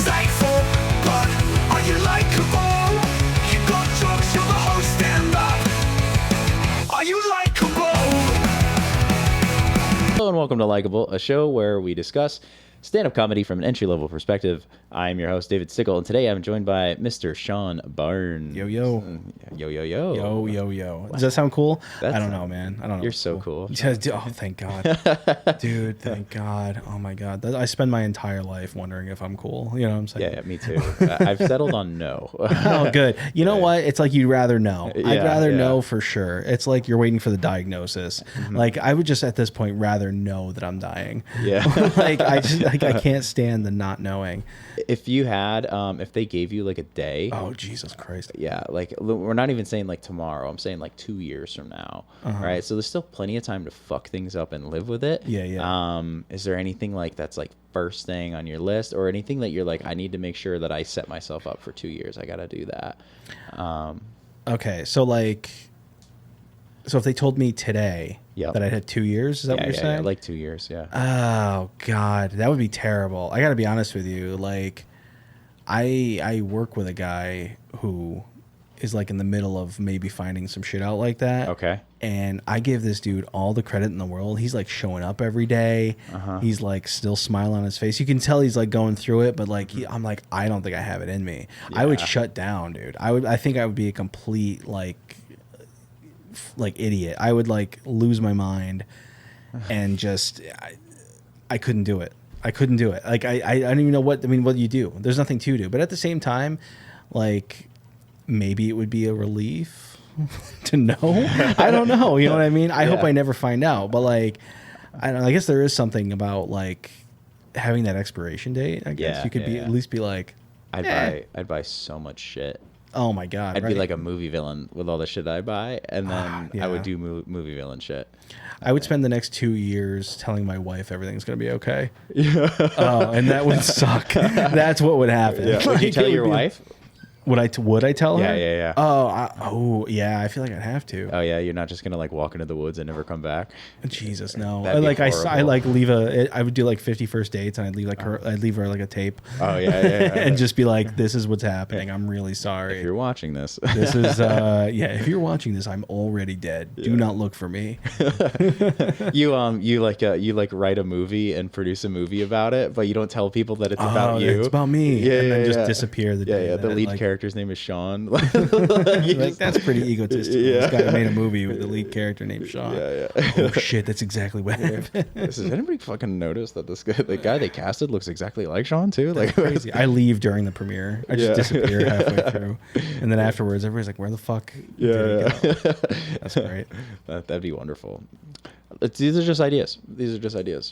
insightful, but are you likable? You got jokes, you're the host, stand up. Are you likable? Hello and welcome to Likable, a show where we discuss stand-up comedy from an entry-level perspective. I'm your host, David Stickle, and today I'm joined by Mr. Shawn Barnes. Yo, yo. Yo, yo, yo. Yo, yo, yo. Does that sound cool? That's, I don't know, man. I don't know. You're so cool. Oh, thank God. Dude, thank God. Oh, my God. I spend my entire life wondering if I'm cool. You know what I'm saying? Yeah, me too. I've settled on no. Oh, good. You know what? It's like you'd rather know. I'd Yeah, rather yeah. know for sure. It's like you're waiting for the diagnosis. Like, I would just at this point rather know that I'm dying. Yeah. Like, I can't stand the not knowing. If you had, if they gave you like a day. Oh, Jesus Christ. Yeah, like we're not even saying like tomorrow. I'm saying like 2 years from now. Right? So there's still plenty of time to fuck things up and live with it. Yeah, yeah. Is there anything like that's like first thing on your list, or anything that you're like, I need to make sure that I set myself up for 2 years? I got to do that. Okay, so like, so if they told me today Yep. that I'd had 2 years, is that what you're saying? Yeah, like 2 years, yeah. Oh God, that would be terrible. I got to be honest with you. Like, I work with a guy who is like in the middle of maybe finding some shit out like that. Okay. And I give this dude all the credit in the world. He's like showing up every day. He's like still smiling on his face. You can tell he's like going through it, but like I'm like, I don't think I have it in me. I would shut down, dude. I think I would be a complete like idiot. I would like lose my mind and just I couldn't do it. I couldn't do it. Like I don't even know what what do you do? There's nothing to do. But at the same time, like maybe it would be a relief to know. I don't know. You know what I mean? I hope I never find out. But like I don't know, I guess there is something about like having that expiration date. I guess you could be at least be like I'd buy so much shit. Oh my God. I'd be like a movie villain with all the shit I buy, and then I would Yeah. do movie villain shit. I would spend the next 2 years telling my wife everything's going to be okay. Yeah. Oh, and that would suck. That's what would happen. Yeah. Would you tell your wife? Would I tell her? Yeah. Oh, yeah. I feel like I'd have to. Oh yeah, you're not just gonna like walk into the woods and never come back. Jesus, no. That'd be Like I horrible. like leave I would do like 50 first dates, and I'd leave her like a tape. Oh yeah. And just be like, this is what's happening. I'm really sorry. If you're watching this, This is if you're watching this, I'm already dead. Do not look for me. you like write a movie and produce a movie about it, but you don't tell people that it's about you. It's about me. Yeah, and then yeah, just yeah. disappear the day. The that, lead like, character's name is Shawn. like, that's pretty egotistical. Yeah. This guy made a movie with the lead character named Shawn. Yeah. Oh shit, that's exactly what happened. Does anybody fucking notice that the guy they casted looks exactly like Shawn too? Like Crazy. I leave during the premiere. I just disappear halfway through, and then afterwards, everybody's like, "Where the fuck did he go?" That's great. That'd be wonderful. These are just ideas.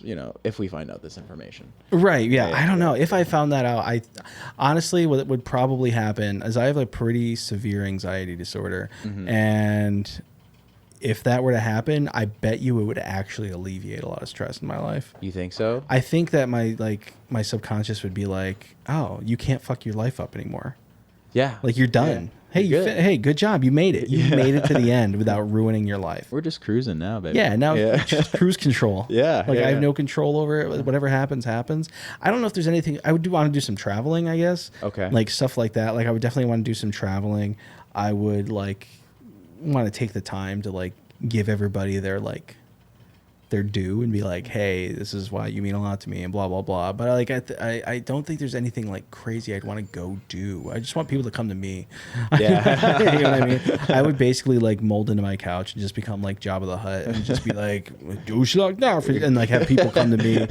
You know, if we find out this information. Right. Yeah. I don't know. If I found that out, I honestly, what would probably happen is I have a pretty severe anxiety disorder. And if that were to happen, I bet you it would actually alleviate a lot of stress in my life. You think so? I think that my subconscious would be like, oh, you can't fuck your life up anymore. Yeah. Like you're done. Yeah. Hey, good job. You made it. You made it to the end without ruining your life. We're just cruising now, baby. Yeah, now just cruise control. Yeah, Like yeah, I have yeah. no control over it. Whatever happens, happens. I don't know if there's anything. I would want to do some traveling, I guess. Okay. Like stuff like that. Like I would definitely want to do some traveling. I would like want to take the time to like give everybody their due and be like, hey, this is why you mean a lot to me and blah blah blah. But like I don't think there's anything like crazy I'd want to go do. I just want people to come to me. Yeah. You know what I mean? I would basically like mold into my couch and just become like Jabba the Hutt and just be like, and like have people come to me,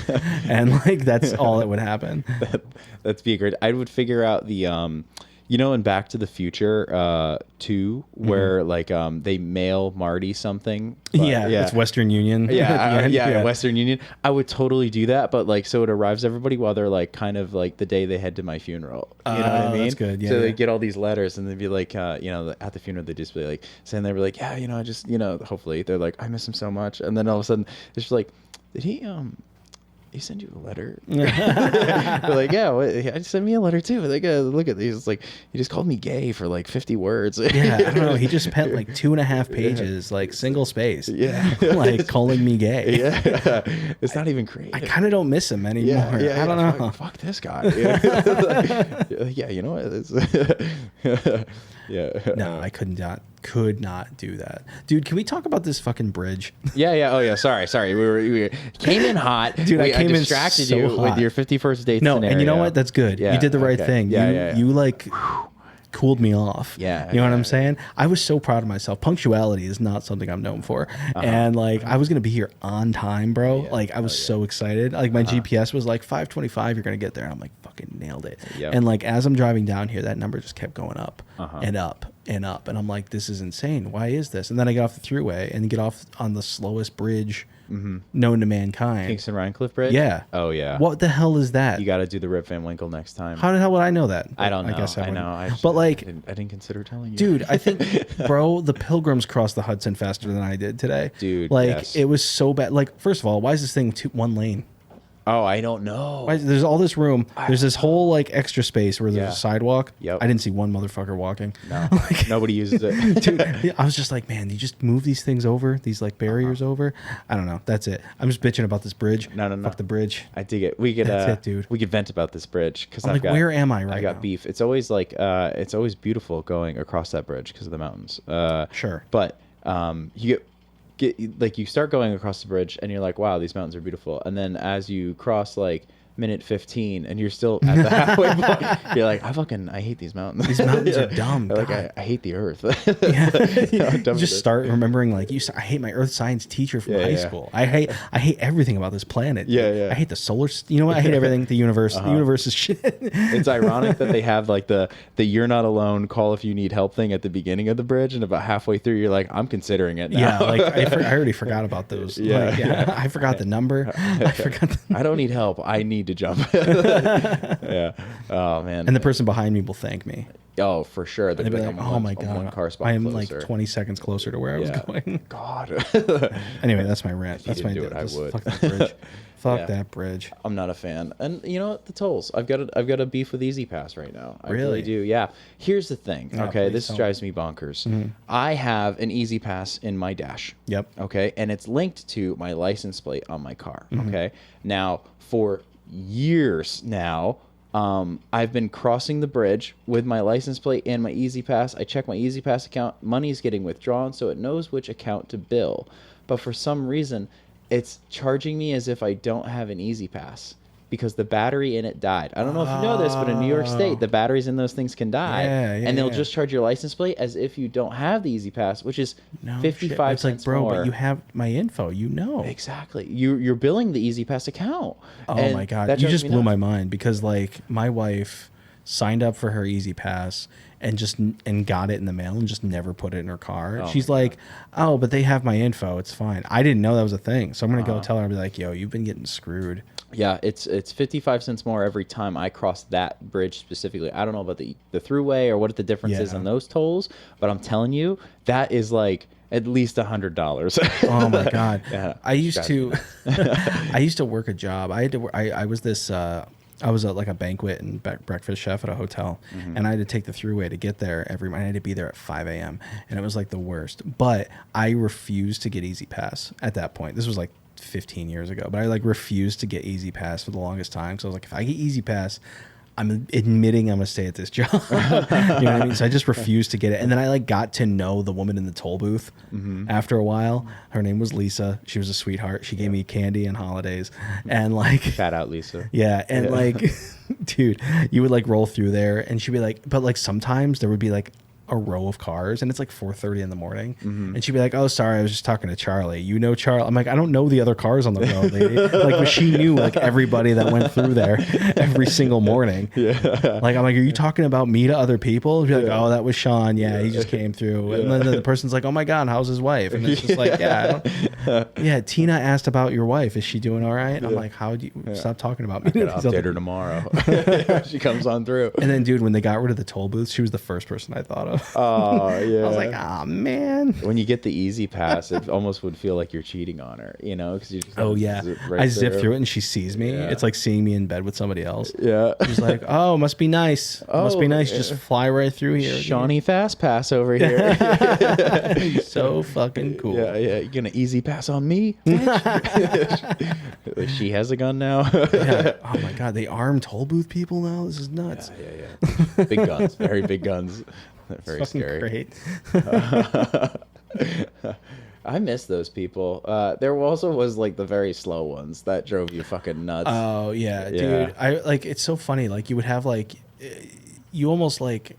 and like that's all that would happen. That'd be great. I would figure out the you know, in Back to the Future 2, where like they mail Marty something. Yeah, it's Western Union. Western Union. I would totally do that, but like so it arrives everybody while they're like kind of like the day they head to my funeral. You know what I mean? That's good. Yeah. So they get all these letters and they'd be like, you know, at the funeral they just be like saying they were like, yeah, you know, I just, you know, hopefully they're like, I miss him so much, and then all of a sudden it's just like, did he he send you a letter? We're like, yeah, send me a letter too. Like, look at these. It's like, he just called me gay for like 50 words. Yeah, I don't know. He just spent like 2.5 pages, like single space. Yeah. Like calling me gay. Yeah. It's not even creative. I kind of don't miss him anymore. I don't know. Fuck this guy. Yeah, you know what? Yeah. No, I could not do that. Dude, can we talk about this fucking bridge? Yeah. Oh yeah. Sorry. We came in hot. Dude, I came in distracted so you hot. with your 51st date No, scenario. and you know what? That's good. Yeah, You did the right okay. thing. Yeah. You like cooled me off. Yeah, You know what yeah, I'm saying? I was so proud of myself. Punctuality is not something I'm known for. And like I was going to be here on time, bro. Yeah, like I was so excited. Like my GPS was like 5:25 you're going to get there. And I'm like fucking nailed it. Yep. And like as I'm driving down here that number just kept going up and up and up and I'm like this is insane. Why is this? And then I get off the thruway and get off on the slowest bridge known to mankind. Kingston Rhinecliff Bridge? Yeah. Oh yeah. What the hell is that? You got to do the Rip Van Winkle next time. How the hell would I know that? I don't know. I guess I know. wouldn't. But like, I didn't consider telling you. dude, I think, bro, the Pilgrims crossed the Hudson faster than I did today. Dude, like yes. it was so bad. Like, first of all, why is this thing one lane? Oh, I don't know. There's all this room. There's this whole like extra space where there's Yeah. a sidewalk. Yep. I didn't see one motherfucker walking. No, Like, nobody uses it. dude, I was just like, man, you just move these things over, these like barriers over. I don't know. That's it. I'm just bitching about this bridge. No. Fuck the bridge. I dig it. We could, That's it, dude. We could vent about this bridge because I'm like, where am I right I got now? beef. It's always like, it's always beautiful going across that bridge because of the mountains. Sure. But you get like you start going across the bridge and you're like, wow, these mountains are beautiful. And then as you cross like minute 15 and you're still at the halfway point, you're like, I hate these mountains. These mountains are dumb. Like God. I hate the earth. Yeah. How dumb You it just is. start remembering like I hate my earth science teacher from high Yeah. school. I hate everything about this planet. Yeah. I hate the solar. You know what? I hate everything. The universe. The universe is shit. It's ironic that they have like the "you're not alone" call if you need help thing at the beginning of the bridge, and about halfway through, you're like, I'm considering it now. Yeah, like I already forgot about those. Yeah. Like, yeah. I forgot the number. I forgot. I don't need help. I need to jump. Yeah. Oh man. And the person behind me will thank me. Oh, for sure. They'll be like, "Oh my I'm one god, car spot I am closer. like 20 seconds closer to where I was Yeah. going." God. Anyway, that's my rant. If you That's my didn't do it, I just would. Fuck that bridge. Fuck Yeah. that bridge. I'm not a fan. And you know what? The tolls. I've got a beef with Easy Pass right now. I really Really? do. Yeah. Here's the thing. Oh, Okay, please this don't. drives me bonkers. I have an Easy Pass in my dash. Yep. Okay, and it's linked to my license plate on my car. Okay. Now, for years now, I've been crossing the bridge with my license plate and my Easy Pass. I check my Easy Pass account. Money's getting withdrawn, so it knows which account to bill. But for some reason, it's charging me as if I don't have an Easy Pass because the battery in it died. I don't know if you know this, but in New York State, the batteries in those things can die. And they'll just charge your license plate as if you don't have the Easy Pass, which is No 55 shit. It's like, cents bro, more. but you have my info. You know. Exactly. You're billing the Easy Pass account. Oh And my god, that you drives just me blew nuts. my mind because like my wife signed up for her Easy Pass and got it in the mail and just never put it in her car. Oh She's my like, "Oh, but they have my info. It's fine." I didn't know that was a thing, so I'm gonna Uh-huh. go tell her. I'll be like, "Yo, you've been getting screwed." Yeah, it's 55 cents more every time I cross that bridge specifically. I don't know about the throughway or what the difference is Yeah. on those tolls, but I'm telling you, that is like at least $100. Oh my god, Yeah, I used drives to, me I used to work a job. I had to. I was this. I was like a banquet and breakfast chef at a hotel, and I had to take the throughway to get there every morning. I had to be there at 5 a.m. and it was like the worst. But I refused to get Easy Pass at that point. This was like 15 years ago, but I like refused to get Easy Pass for the longest time. So I was like, if I get Easy Pass, I'm admitting I'm gonna stay at this job. You know what I mean? So I just refused to get it. And then I like got to know the woman in the toll booth after a while. Her name was Lisa. She was a sweetheart. She gave me candy on holidays. And like Fat out Lisa. yeah, and like dude, you would like roll through there and she'd be like, but like sometimes there would be like a row of cars and it's like 4:30 in the morning and she'd be like, "Oh, sorry, I was just talking to Charlie. You know Charlie?" I'm like, "I don't know the other cars on the road, lady." Like, but she knew like everybody that went through there every single morning. Yeah. Like, I'm like, "Are you talking about me to other people?" She'd be like, "Oh, that was Shawn. Yeah, he just came through." And then the person's like, "Oh my god, how's his wife?" And it's just like, yeah, Tina asked about your wife. Is she doing all right? I'm like, "How do you stop talking about me?" to I'll these other update her tomorrow. She comes on through. And then, dude, when they got rid of the toll booths, she was the first person I thought of. Oh yeah. I was like, ah, man. When you get the easy pass, it almost would feel like you're cheating on her, you know? Because you just Oh yeah, I zip through it and she sees me. Yeah. It's like seeing me in bed with somebody else. Yeah. She's like, oh, must be nice. Must be Oh, nice. Just fly right through here. Shawnee fast pass over here. So fucking cool. Yeah, yeah. You gonna easy pass on me? She has a gun now. Yeah. Oh my god, they arm toll booth people now. This is nuts. Yeah. Big guns, very big guns. They're very Fucking scary. great. I miss those people. There also was like the very slow ones that drove you fucking nuts. Oh yeah, Yeah. dude. I like it's so funny. Like you would have like, you almost like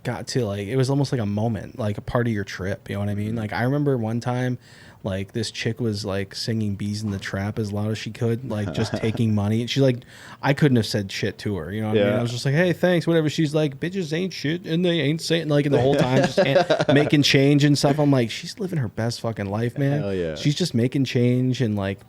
got to like it was almost like a moment, like a part of your trip. You know what I mean? Like I remember one time. Like this chick was like singing "Bees in the Trap" as loud as she could, like just taking money. And she's like, I couldn't have said shit to her, you know what I mean? I was just like, hey, thanks, whatever. She's like, bitches ain't shit, and they ain't saying like, and the whole time just making change and stuff. I'm like, she's living her best fucking life, man. Hell yeah. She's just making change and like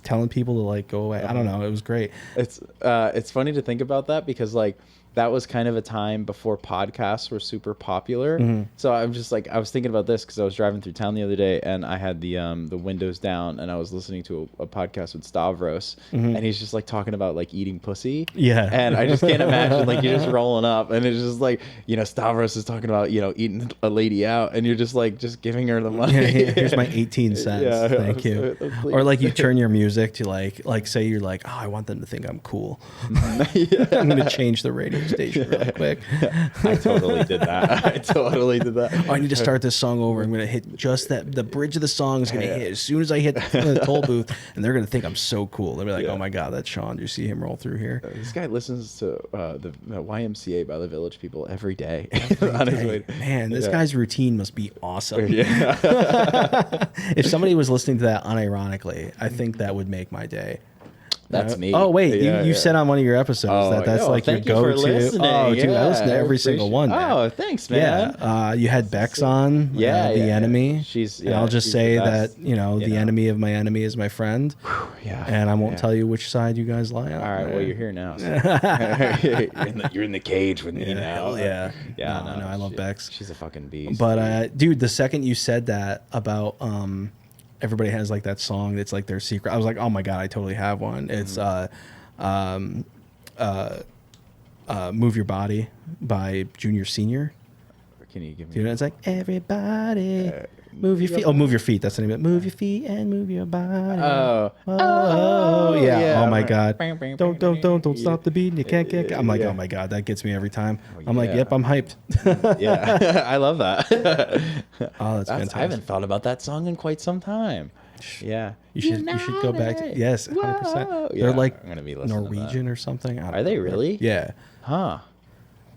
telling people to like go away. I don't know. It was great. It's funny to think about that because like that was kind of a time before podcasts were super popular. Mm-hmm. So I'm just like I was thinking about this because I was driving through town the other day and I had the windows down and I was listening to a podcast with Stavros and he's just like talking about like eating pussy. Yeah. And I just can't imagine like you're just rolling up and it's just like, you know, Stavros is talking about, you know, eating a lady out and you're just like just giving her the money. Yeah, here's my 18 cents. Yeah, Thank you. please. Or like you turn your music to like say you're like, oh, I want them to think I'm cool. I'm gonna change the radio station real quick. I totally did that. Oh, I need to start this song over. I'm gonna hit just that. The bridge of the song is gonna hit as soon as I hit the toll booth, and they're gonna think I'm so cool. They'll be like, Yeah. "Oh my god, that's Shawn. Do you see him roll through here?" This guy listens to the YMCA by the Village People every day. On his way. Man, this Yeah. guy's routine must be awesome. Yeah. If somebody was listening to that unironically, I think that would make my day. That's me. Oh wait, Yeah, you yeah. said on one of your episodes that's yo, like your thank you for go-to. listening. Oh, dude, I listen to Yeah, every single one. Man. Oh, thanks, man. Yeah, you had Bex on. Yeah, the yeah, enemy. yeah. She's- and yeah, I'll just she's say the that best, you know the enemy of my enemy is my friend, Yeah. and I won't yeah. tell you which side you guys lie on. All right, well, you're here now. So. you're in the cage with me now. Hell yeah. Yeah, No, I love Bex. She's a fucking beast. But dude, the second you said that about everybody has like that song that's like their secret, I was like, oh my god, I totally have one. It's Move Your Body by Junior Senior. Can you give me? Do you know? It's like everybody move your feet. Oh, move your feet. That's the name of it. Move your feet and move your body. Oh, yeah. yeah. Oh my god. Don't stop the beat. You can't get. I'm like, Yeah. oh my god, that gets me every time. I'm like, yeah. yep, I'm hyped. Yeah, I love that. Oh, that's fantastic. I haven't thought about that song in quite some time. Yeah, You should go back to yes, 100%. Whoa. They're Yeah, like I'm gonna be listening to that. Norwegian or something. I don't Are they know. really? Yeah. Huh.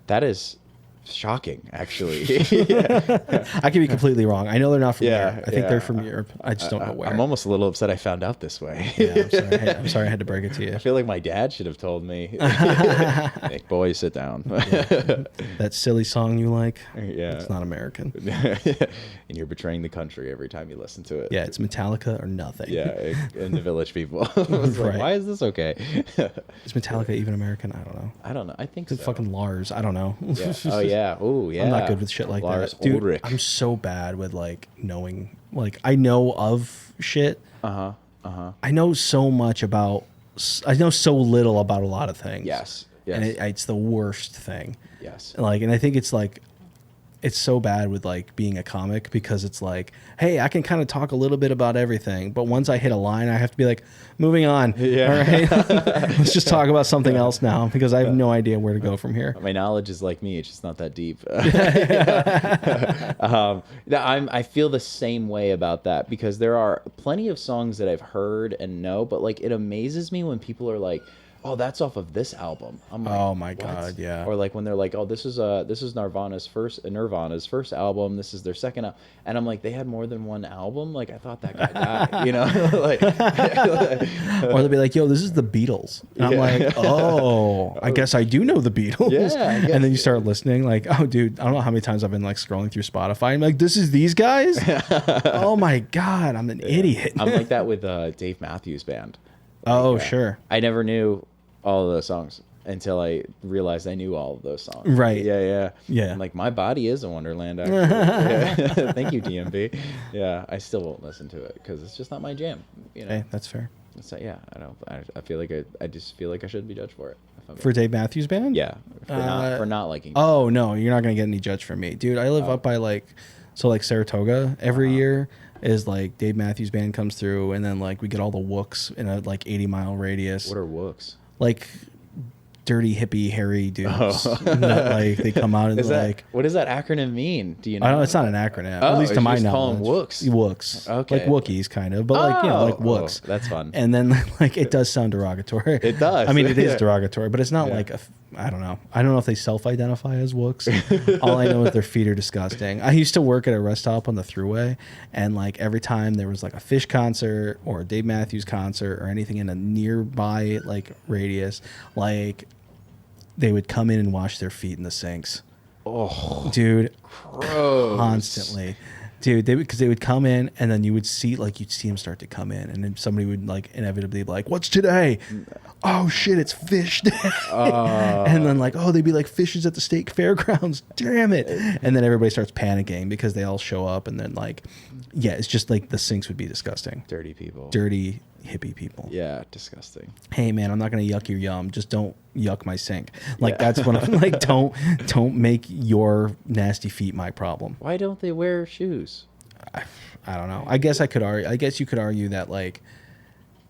That is shocking, actually. I could be completely wrong. I know they're not from Yeah, here. I think yeah. they're from Europe. I just don't know where. I'm almost a little upset I found out this way. Yeah, I'm sorry. I had to break it to you. I feel like my dad should have told me. Nick, boy, sit down. That silly song you like. Yeah. It's not American. And you're betraying the country every time you listen to it. Yeah, it's Metallica or nothing. Yeah, and the Village People. It's like, Right. why is this okay? Is Metallica even American? I don't know. I don't know. I think It's so. fucking Lars. I don't know. Yeah. Oh yeah. Oh yeah. I'm not good with shit like Lars that. Dude, Ulrich. I'm so bad with like knowing. Like I know of shit. I know so much about. I know so little about a lot of things. Yes. And it's the worst thing. Yes. Like, and I think it's like, it's so bad with like being a comic because it's like, hey, I can kind of talk a little bit about everything, but once I hit a line, I have to be like, moving on. Yeah. All right, let's just talk about something else now because I have no idea where to go from here. My knowledge is like me; it's just not that deep. I feel the same way about that because there are plenty of songs that I've heard and know, but like it amazes me when people are like, "Oh, that's off of this album." I'm like, Oh my "What?" God, yeah. Or like when they're like, "Oh, this is Nirvana's first album. This is their second album," and I'm like, "They had more than one album? Like I thought that guy died." You know, like. Or they'll be like, yo, this is the Beatles. And I'm Yeah. like, oh, I guess I do know the Beatles. Yeah, I guess. And then you start listening like, oh, dude, I don't know how many times I've been like scrolling through Spotify. I'm like, this is these guys? Oh my God, I'm an idiot. I'm like that with Dave Matthews Band. Oh, Like, sure. I never knew all of those songs. until I realized I knew all of those songs. Right. Yeah. Yeah. I'm like, my body is a wonderland. Actually. Yeah. Thank you, DMV. Yeah, I still won't listen to it because it's just not my jam. You know. Hey, that's fair. So yeah, I feel like I just feel like I shouldn't be judged for it. For Dave Matthews Band? Yeah, for not liking. Oh no, you're not gonna get any judge from me, dude. I live up by like Saratoga every year is like Dave Matthews Band comes through, and then like we get all the wooks in a like 80-mile radius. What are wooks? Like dirty hippie hairy dudes that like they come out and like. What does that acronym mean? Do you know? I don't know. It's not an acronym. Oh, at least to my knowledge. Call them wooks. Wooks. Okay. Like Wookiees, kind of, but like like wooks. That's fun. And then like it does sound derogatory. It does. I mean, it is Yeah. derogatory, but it's not like I don't know. I don't know if they self-identify as wooks. All I know is their feet are disgusting. I used to work at a rest stop on the Thruway, and like every time there was like a Fish concert or a Dave Matthews concert or anything in a nearby like radius, like they would come in and wash their feet in the sinks. Oh, dude, gross. Constantly. Dude, because they would come in, and then you'd see them start to come in, and then somebody would like inevitably be like, "What's today?" Oh shit, it's fish day. And then like, oh, they'd be like, fishes at the state fairgrounds. Damn it! And then everybody starts panicking because they all show up, and then like, yeah, it's just like the sinks would be disgusting. Dirty people. Dirty hippie people. Yeah, disgusting. Hey man, I'm not gonna yuck your yum. Just don't yuck my sink. Like that's what I'm like. Don't make your nasty feet my problem. Why don't they wear shoes? I don't know. I guess you could argue that like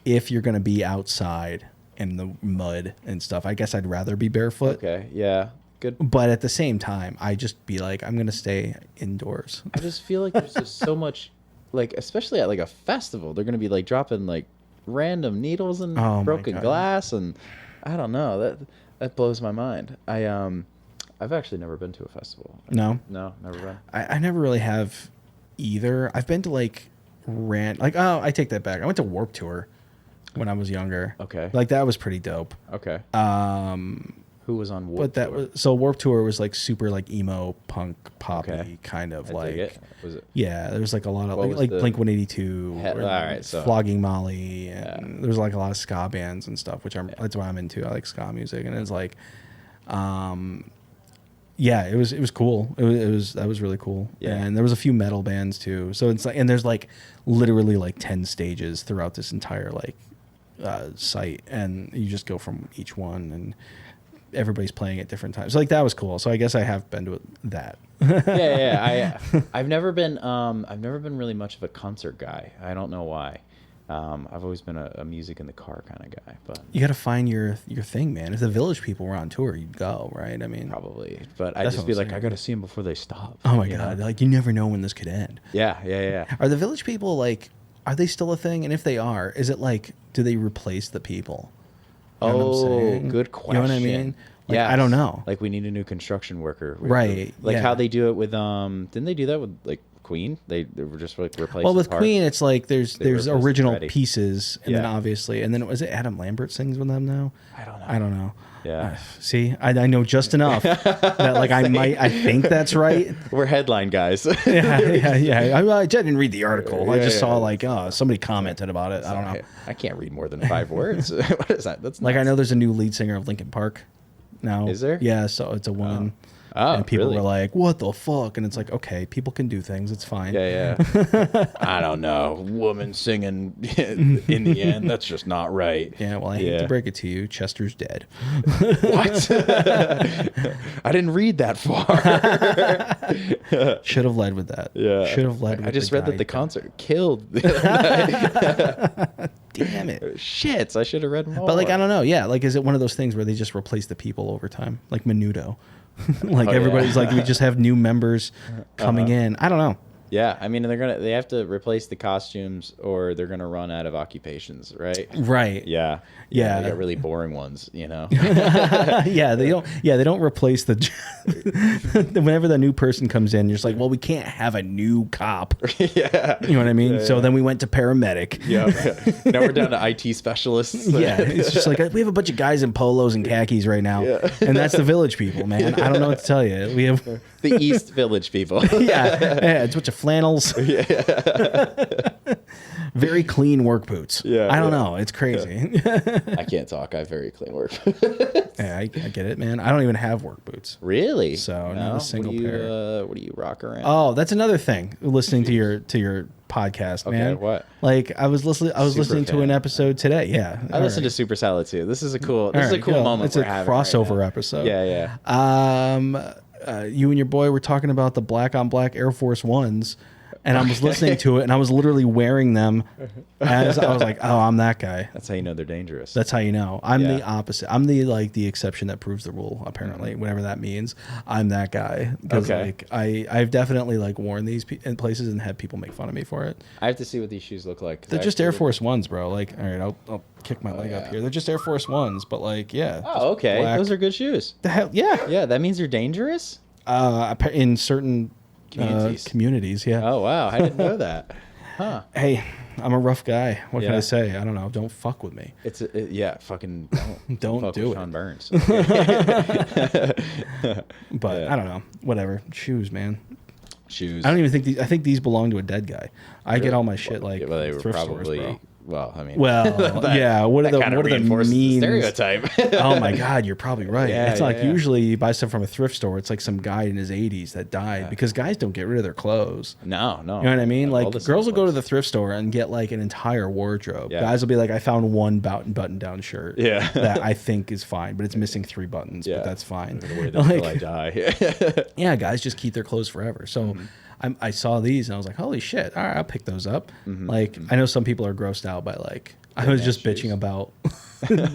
if you're gonna be outside in the mud and stuff, I guess I'd rather be barefoot. Okay, yeah, good. But at the same time, I just be like, I'm gonna stay indoors. I just feel like there's just so much, like especially at like a festival, they're gonna be like dropping like random needles and broken glass, and I don't know, that blows my mind. I've actually never been to a festival. No, never been. I never really have either. I've been to like I take that back. I went to Warped Tour when I was younger. Okay. Like that was pretty dope. Okay. Who was on Warped But that Tour? was so Warped Tour was like super like emo punk poppy Okay. kind of I like dig it. Was it? yeah, there was like a lot of What was like the- Blink 182 All right, so Flogging Molly, and there was like a lot of ska bands and stuff, which that's why I'm into. I like ska music, and it's like yeah, it was cool. That was really cool. Yeah. And there was a few metal bands too. So it's like, and there's like literally like 10 stages throughout this entire like site, and you just go from each one, and everybody's playing at different times. So like that was cool. So I guess I have been to that. yeah. I've never been really much of a concert guy. I don't know why. I've always been a music in the car kind of guy, but You got to find your thing, man. If the Village People were on tour, you'd go, right? I mean, probably. But I That's just what be I'm like, saying. I got to see them before they stop. oh my you god, know? like you never know when this could end. Yeah. Are the Village People like? Are they still a thing? And if they are, is it like, do they replace the people? You know what I'm saying? Good question. You know what I mean? Like, Yeah, I don't know. Like we need a new construction worker, Right, Like yeah. how they do it with didn't they do that with like Queen? They were just like replacing. Well, with parts. Queen, it's like there's replaced the original Freddie. pieces, and then Yeah. obviously, and then was it Adam Lambert sings with them now? I don't know. know. Yeah. See, I know just enough that like I think that's right. We're headline guys. Yeah. I didn't read the article. I Yeah, just yeah. saw like somebody commented about it. I don't know. I can't read more than 5 words. What is that? That's Like I nuts. know there's a new lead singer of Linkin Park now. Is there? Yeah, so it's a woman. Oh, and people really? were like, "What the fuck?" And it's like, okay, people can do things. It's fine. Yeah. I don't know. Woman singing in the end. That's just not right. Yeah, well, I hate to break it to you, Chester's dead. What? I didn't read that far. Should have led with that. Yeah. Should have led with I just the read that guy the dead. concert killed. Damn it. Shit, I should have read more. But like I don't know, yeah. Like is it one of those things where they just replace the people over time, like Menudo? Like Oh, everybody's yeah. like we just have new members coming in. I don't know. Yeah, I mean they have to replace the costumes or they're gonna run out of occupations, right? Right. Yeah. Yeah. They got really boring ones, you know. Yeah, they don't. Yeah, they don't replace the. Whenever the new person comes in, you're just like, well, we can't have a new cop. Yeah. You know what I mean? So then we went to paramedic. Yeah. Now we're down to IT specialists. Yeah, it's just like we have a bunch of guys in polos and khakis right now, and that's the Village People, man. I don't know what to tell you. We have The East Village people. yeah, it's a bunch of flannels. Very clean work boots. Yeah, I don't yeah. know. It's crazy. I can't talk. I have very clean work. Yeah, I get it, man. I don't even have work boots. Really? So, not a single pair. What do you rock around? Oh, that's another thing. Listening to your podcast, Okay, man. what? Like I was listening to an fan. episode today. Yeah, I listened to Supersalad too. This is a cool. This is a Alright, cool cool. moment. It's we're a having right crossover now. episode. Yeah, yeah. You and your boy were talking about the black on black Air Force Ones, and I was listening to it, and I was literally wearing them as I was like, "Oh, I'm that guy." That's how you know they're dangerous. That's how you know. I'm Yeah. the opposite. I'm the exception that proves the rule. Apparently, whatever that means. I'm that guy. 'Cause, Okay. like I've definitely like worn these in places and had people make fun of me for it. I have to see what these shoes look like. 'Cause They're I just Air actually- Force Ones, bro. Like, all right, I'll kick my leg up yeah. here. They're just Air Force Ones, but like, yeah. just Oh, okay. black. Those are good shoes. the hell, yeah. Yeah, that means you're dangerous. In certain communities, yeah. Oh wow, I didn't know that. Huh? Hey, I'm a rough guy. What can Yeah. I say? I don't know. Don't fuck with me. It's yeah, fucking Don't fuck do with it. Shawn Barnes. But Yeah. I don't know. Whatever. Shoes, man. Shoes. I don't even think these. I think these belong to a dead guy. I get all my shit like Yeah, well, they were thrift probably. stores, bro. Well, I mean. Well, yeah. What are that kinda the reinforces the means? stereotype? Oh my God, you're probably right. Yeah, It's yeah, like yeah. usually you buy stuff from a thrift store. It's like some guy in his 80s that died because guys don't get rid of their clothes. No. You know what I mean? All Like the same girls will go to clothes. the thrift store and get like an entire wardrobe. Yeah. Guys will be like, I found one button-down shirt. Yeah. that I think is fine, but it's missing 3 buttons. Yeah. But that's fine. I'm gonna wear this till I Like, die. yeah, guys just keep their clothes forever. So Mm-hmm. I saw these and I was like, holy shit! All right, I'll pick those up. Mm-hmm. Like I know some people are grossed out by like I was just man's bitching shoes. about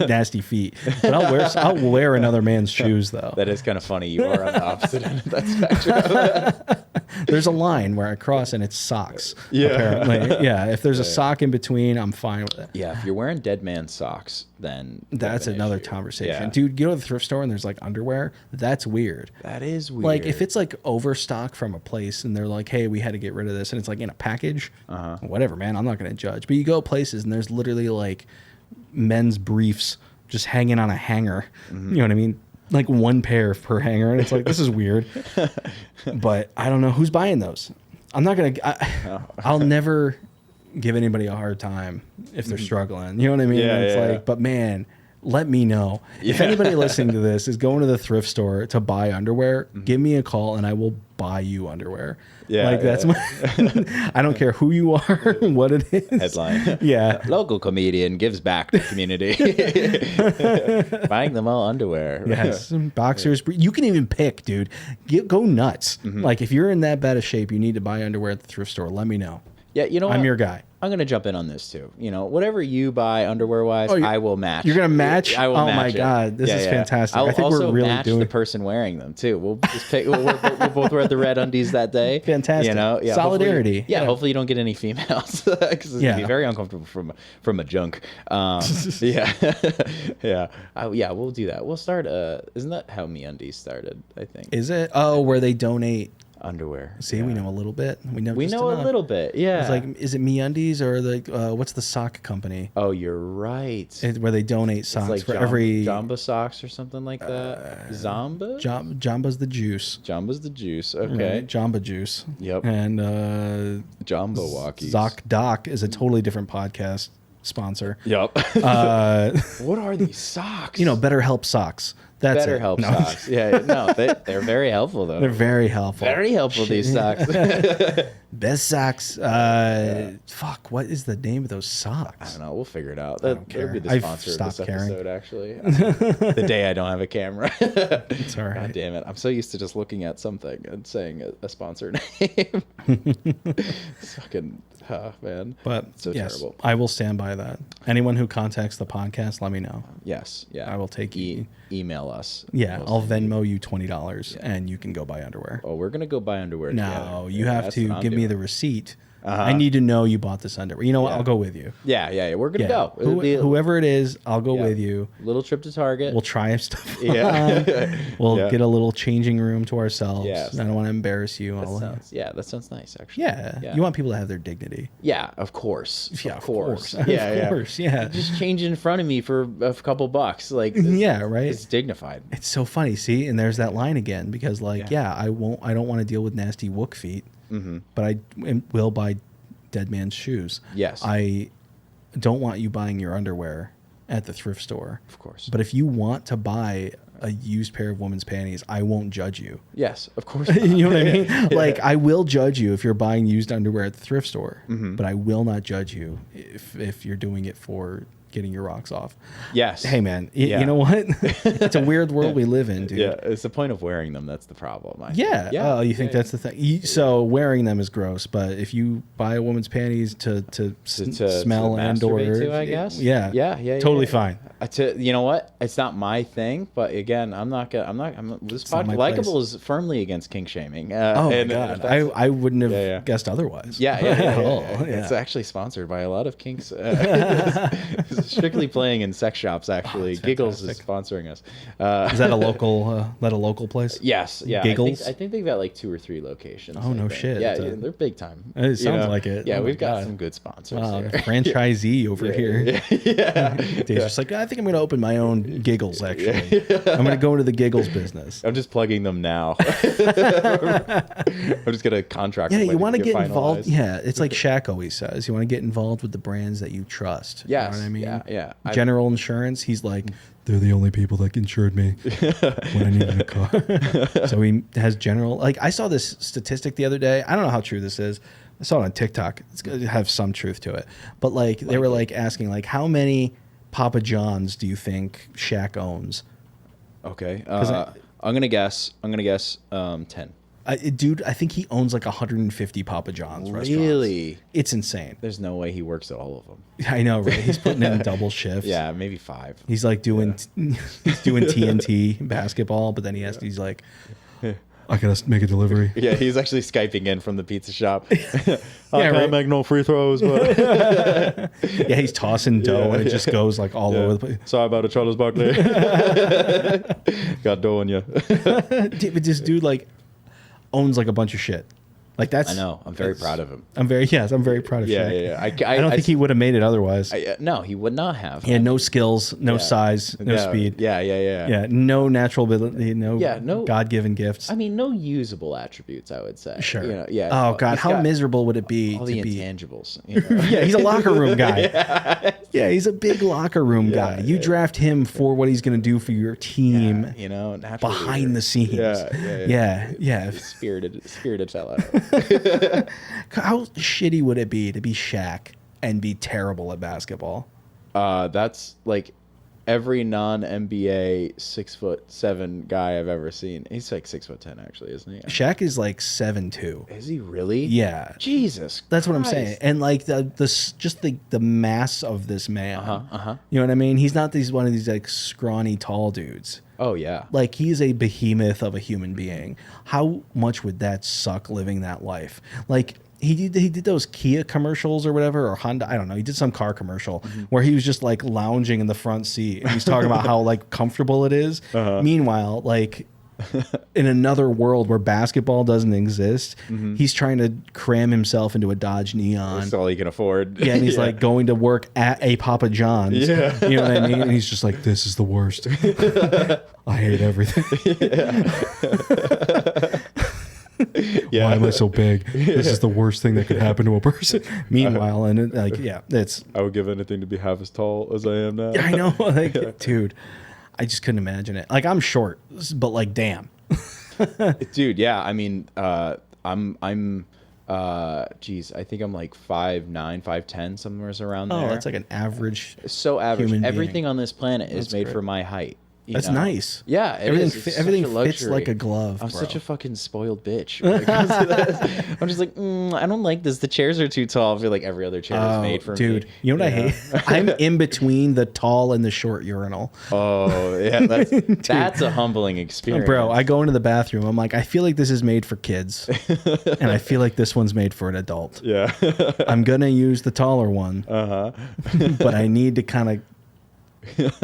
nasty feet, but I'll wear another man's shoes though. That is kind of funny. You are on the opposite end of that spectrum. There's a line where I cross and it's socks. Yeah. Apparently, yeah. If there's a sock in between, I'm fine with it. Yeah, if you're wearing dead man socks, then you That's have an another issue. conversation, Yeah. dude. You go to the thrift store and there's like underwear. That's weird. That is weird. Like if it's like overstock from a place and they're like, "Hey, we had to get rid of this," and it's like in a package, whatever, man. I'm not gonna judge. But you go places and there's literally like men's briefs just hanging on a hanger. You know what I mean? Like one pair per hanger, and it's like this is weird. But I don't know who's buying those. I'm not gonna. I'll never give anybody a hard time if they're struggling. You know what I mean? Yeah, And it's yeah, like, yeah. but man. Let me know. If Yeah. anybody listening to this is going to the thrift store to buy underwear, give me a call and I will buy you underwear. Yeah, like that's my. I don't care who you are, what it is. Headline. Yeah. Local comedian gives back to community. Buying them all underwear. Yes, boxers. You can even pick, dude. Go nuts. Like if you're in that bad of shape, you need to buy underwear at the thrift store. Let me know. Yeah, you know what? I'm your guy. I'm gonna jump in on this too. You know, whatever you buy underwear wise, Oh, I will match. You're gonna match? I will Oh match my it. God, this is fantastic. I'll I think we're also really match doing- the person wearing them too. We'll just pick. We'll both wear the red undies that day. Fantastic. You know, yeah. Solidarity. Hopefully, yeah, Yeah. Hopefully you don't get any females because it's gonna be Yeah. very uncomfortable from a junk. Yeah, yeah, yeah. We'll do that. We'll start. Isn't that how MeUndies started? I think Is it? Oh, where they donate. underwear. See, we know a little bit. We know. We just know a enough. little bit. Yeah. It's like, is it MeUndies or the what's the sock company? Oh, you're right. Where they donate socks It's like for every Jamba socks or something like that. Zamba? Jamba's the juice. Jamba's the juice. Okay. Right? Jamba juice. Yep. And Jamba walkies. Zoc Doc is a totally different podcast sponsor. Yep. Uh, What are these socks? BetterHelp socks. That's Better it. help No. socks. Yeah. No, they're very helpful though. They're very helpful. very helpful. These socks. Best socks. Fuck. What is the name of those I socks? don't know. We'll figure it out. don't That'll be care. the I've sponsor of this stopped caring. episode, actually. The day I don't have a camera. It's all right. God damn it. I'm so used to just looking at something and saying a sponsor name. It's fucking, man. But so yes, terrible. I will stand by that. Anyone who contacts the podcast, let me know. Yes. Yeah. I will take email us. Yeah, We'll I'll send you- Venmo you $20 and you can go buy underwear. Oh, we're gonna go buy underwear. No, together. you Yeah, have that's to what I'm give me doing. the receipt. I need to know you bought this underwear. You know what? Yeah. I'll go with you. Yeah. We're gonna Yeah. go. It'll be a Whoever it is, I'll go yeah. with you. little trip to Target. We'll try stuff. Yeah. We'll Yeah. get a little changing room to ourselves. Yes. I don't want to embarrass you. that sounds nice actually. Yeah. You want people to have their dignity. Yeah, of course. Yeah, of course. Of Yeah, course, yeah. Just change in front of me for a couple bucks, like Yeah, right. It's dignified. It's so funny. See, and there's that line again because, like, Yeah. I don't want to deal with nasty wook feet, but I will buy dead man's shoes. Yes. I don't want you buying your underwear at the thrift store. Of course. But if you want to buy a used pair of women's panties, I won't judge you. Yes, of course. You know what I mean? Like, I will judge you if you're buying used underwear at the thrift store, but I will not judge you if you're doing it for getting your rocks off. Yes. Hey, man, you know what? It's a weird world we live in, dude. Yeah, it's the point of wearing them that's the problem. Yeah. Oh, you think that's the thing? So wearing them is gross, but if you buy a woman's panties to smell and or masturbate to, I guess. Yeah. Totally fine. You know what? It's not my thing, but again, this not my Likable is firmly against kink shaming. Oh my God. I wouldn't have guessed otherwise. Yeah. Yeah. It's actually sponsored by a lot of kinks. Strictly playing in sex shops, actually. Giggles is sponsoring us. Is that a local place? Yes. Yeah. Giggles? I think they've got like 2 or 3 locations. Oh, no shit. Yeah, they're big time. It sounds like it. Yeah, Oh my we've got God. some good sponsors. Franchisee over here. Yeah. Dave's just like, I think I'm going to open my own Giggles, actually. I'm going to go into the Giggles business. I'm just plugging them now. I'm just going to contract. Yeah, them you when want to they get involved. finalized. Yeah, it's like Shaq always says. You want to get involved with the brands that you trust. Yes. You know what I mean? Yeah. General Insurance, he's like, they're the only people that insured me when I needed a car. So he has General. Like, I saw this statistic the other day. I don't know how true this is. I saw it on TikTok. It's going to have some truth to it. But, like, they were, like, asking, like, how many Papa John's do you think Shaq owns? Okay. I'm gonna guess 10. Dude, I think he owns like 150 Papa John's restaurants. Really? It's insane. There's no way he works at all of them. I know, right? He's putting in double shifts. Yeah, maybe 5. He's like doing he's doing TNT basketball, but then he's like, I gotta make a delivery. Yeah, he's actually Skyping in from the pizza shop. I right. can't make no free throws, but Yeah, he's tossing dough and it just goes like all over the place. sorry about it, Charles Barkley. Got dough on you. But this dude like owns like a bunch of shit. Like that's I know. I'm very proud of him. I'm very proud of Yeah, Shaq. yeah. I don't think he would have made it otherwise. No, he would not have. He had no skills, no Yeah. size, no speed. Yeah. Yeah, no natural ability, no God-given gifts. I mean, no usable attributes, I would say. Sure. You know, yeah. Oh God, he's how got miserable would it be all to the be? intangibles. You know? Yeah, he's a locker room guy. Yeah, he's a big locker room guy. You draft him for what he's going to do for your team. You know, natural Behind leader. the scenes. Yeah. Spirited fella. How shitty would it be to be Shaq and be terrible at basketball? That's like every non-NBA 6'7" guy I've ever seen. He's like 6'10" actually, isn't he? Shaq is like 7'2". Is he really? Yeah. Jesus. That's what I'm Christ. saying. And like the mass of this man. You know what I mean? He's not one of these like scrawny tall dudes. Oh yeah. Like he's a behemoth of a human being. How much would that suck living that life? Like he did those Kia commercials or whatever, or Honda, I don't know. He did some car commercial where he was just like lounging in the front seat and he's talking about how like comfortable it is. Meanwhile, like in another world where basketball doesn't exist, he's trying to cram himself into a Dodge Neon. That's all he can afford. Yeah, and he's like going to work at a Papa John's. Yeah. You know what I mean? And he's just like, this is the worst. I hate everything. Why am I so big? This is the worst thing that could happen to a person. Meanwhile, and it's. I would give anything to be half as tall as I am now. I know, like, dude, I just couldn't imagine it. Like, I'm short, but like, damn. Dude, yeah. I mean, geez, I think I'm like 5'9", 5'10", somewhere around there. Oh, that's like an average. So average. human Everything being. on this planet is That's made great. for my height. You That's know? nice. Yeah, it Everything is. It's everything such a fits luxury. like a glove. I'm bro. such a fucking spoiled bitch. when it comes to that. I'm just like, I don't like this. The chairs are too tall. I feel like every other chair is made for dude, me. you know what I hate? I'm in between the tall and the short urinal. Oh, yeah. That's a humbling experience. Bro, I go into the bathroom. I'm like, I feel like this is made for kids. And I feel like this one's made for an adult. Yeah. I'm going to use the taller one. But I need to kind of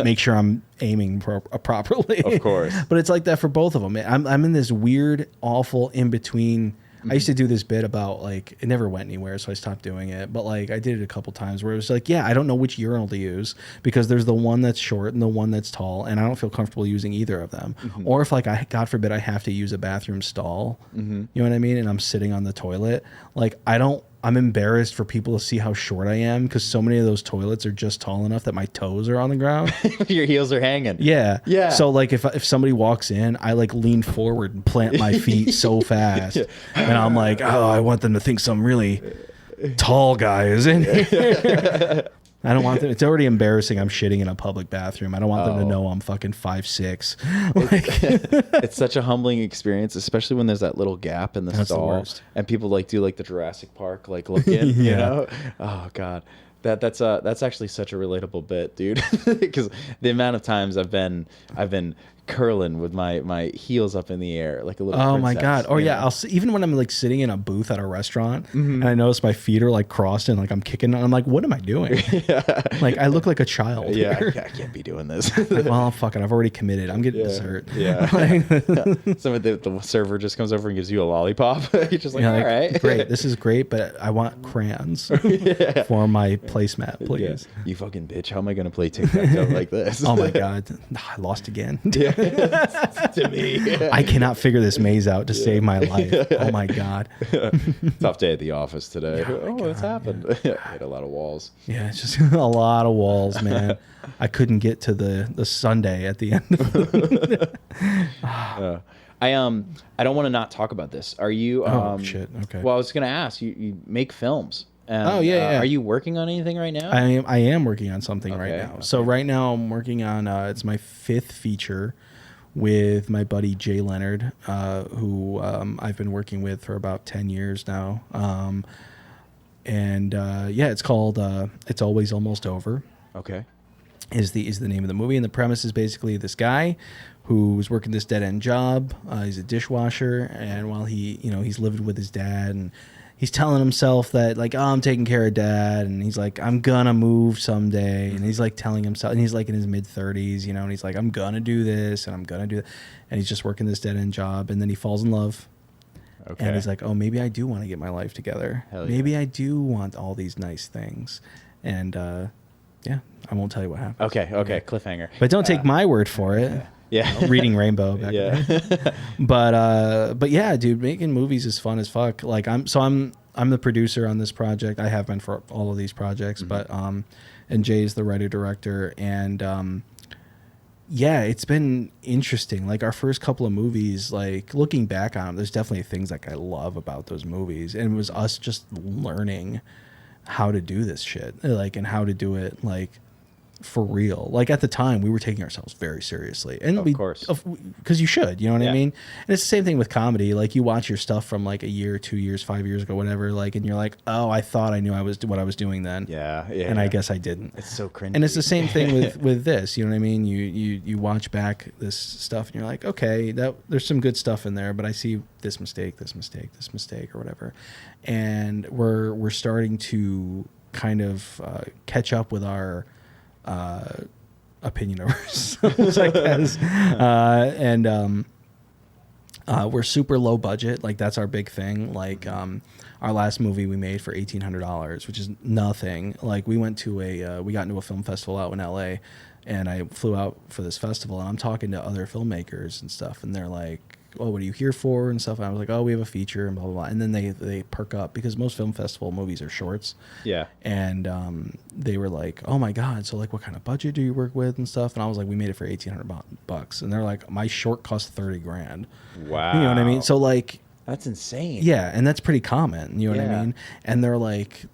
make sure I'm aiming properly. Of course. But it's like that for both of them. I'm in this weird, awful in-between. I used to do this bit about, like, it never went anywhere, so I stopped doing it. But, like, I did it a couple times where it was like, yeah, I don't know which urinal to use because there's the one that's short and the one that's tall, and I don't feel comfortable using either of them. Or if, like, God forbid, I have to use a bathroom stall, you know what I mean, and I'm sitting on the toilet, like, I don't I'm embarrassed for people to see how short I am because so many of those toilets are just tall enough that my toes are on the ground. Your heels are hanging. Yeah. Yeah. So like if somebody walks in, I like lean forward and plant my feet so fast. And I'm like, oh, I want them to think some really tall guy is in here. I don't want them. It's already embarrassing. I'm shitting in a public bathroom. I don't want them to know I'm fucking 5'6". Like, It's such a humbling experience, especially when there's that little gap in the That's the stall, worst. and people like do like the Jurassic Park like look in. You Yeah. know? Oh god, that's actually such a relatable bit, dude. Because the amount of times I've been curling with my heels up in the air like a little. oh my princess, god. Oh you yeah. know? I'll see, even when I'm like sitting in a booth at a restaurant and I notice my feet are like crossed and like I'm kicking. I'm like, what am I doing? Like I look like a child. Yeah, here. I can't be doing this. Like, well, fucking, I've already committed. I'm getting dessert. Yeah. Like, Some of the server just comes over and gives you a lollipop. You're just like, yeah, all like, right, great. This is great, but I want crayons for my placemat, please. Yeah. You fucking bitch. How am I gonna play tic-tac-toe like this? Oh my god, I lost again. To me. I cannot figure this maze out to save my life. Oh my god. Tough day at the office today. Oh my What's God, happened? Hit a lot of walls. Yeah, it's just a lot of walls, man. I couldn't get to the Sunday at the end. I don't want to not talk about this. Are you? Oh, shit. Okay. Well, I was gonna ask you. You make films. And, Oh, yeah, yeah. Are you working on anything right now? I am working on something right Okay, now. So right now I'm working on it's my 5th feature with my buddy Jay Leonard, who I've been working with for about 10 years now. Yeah, it's called It's Always Almost Over. Okay. Is the name of the movie, and the premise is basically this guy who's working this dead end job. He's a dishwasher, and while he's living with his dad, and he's telling himself that like, oh, I'm taking care of dad, and he's like, I'm gonna move someday, and he's like telling himself, and he's like in his mid-30s, and he's like, I'm gonna do this, and I'm gonna do that, and he's just working this dead end job, and then he falls in love. Okay. And he's like, oh, maybe I do want to get my life together. Hell yeah. Maybe I do want all these nice things. And yeah, I won't tell you what happened. Okay. Cliffhanger. But don't take my word for it. Yeah. Reading Rainbow back Yeah. then. But yeah, dude, making movies is fun as fuck. Like I'm the producer on this project. I have been for all of these projects, but and Jay's the writer director, and yeah, it's been interesting. Like our first couple of movies, like looking back on them, there's definitely things like I love about those movies, and it was us just learning how to do this shit, like, and how to do it like for real. Like at the time we were taking ourselves very seriously, and Of course. because you should, you know what Yeah. I mean? And it's the same thing with comedy. Like you watch your stuff from like a year, 2 years, 5 years ago, whatever, like, and you're like, oh, I thought I knew what I was doing then. Yeah. And I guess I didn't. It's so cringy. And it's the same thing with this, you know what I mean? You watch back this stuff and you're like, okay, there's some good stuff in there, but I see this mistake, or whatever. And we're starting to kind of catch up with our opinion of ourselves, I guess. We're super low budget. Like that's our big thing. Like our last movie we made for $1,800, which is nothing. Like we got into a film festival out in LA, and I flew out for this festival, and I'm talking to other filmmakers and stuff, and they're like, oh, what are you here for and stuff. And I was like, oh, we have a feature and blah blah blah. And then they perk up because most film festival movies are shorts. Yeah. And they were like, oh my god, so like what kind of budget do you work with and stuff? And I was like, we made it for $1,800. And they're like, my short cost $30,000. Wow. You know what I mean? So like, That's insane. yeah, and that's pretty common. You know what I Yeah. mean? And they're like,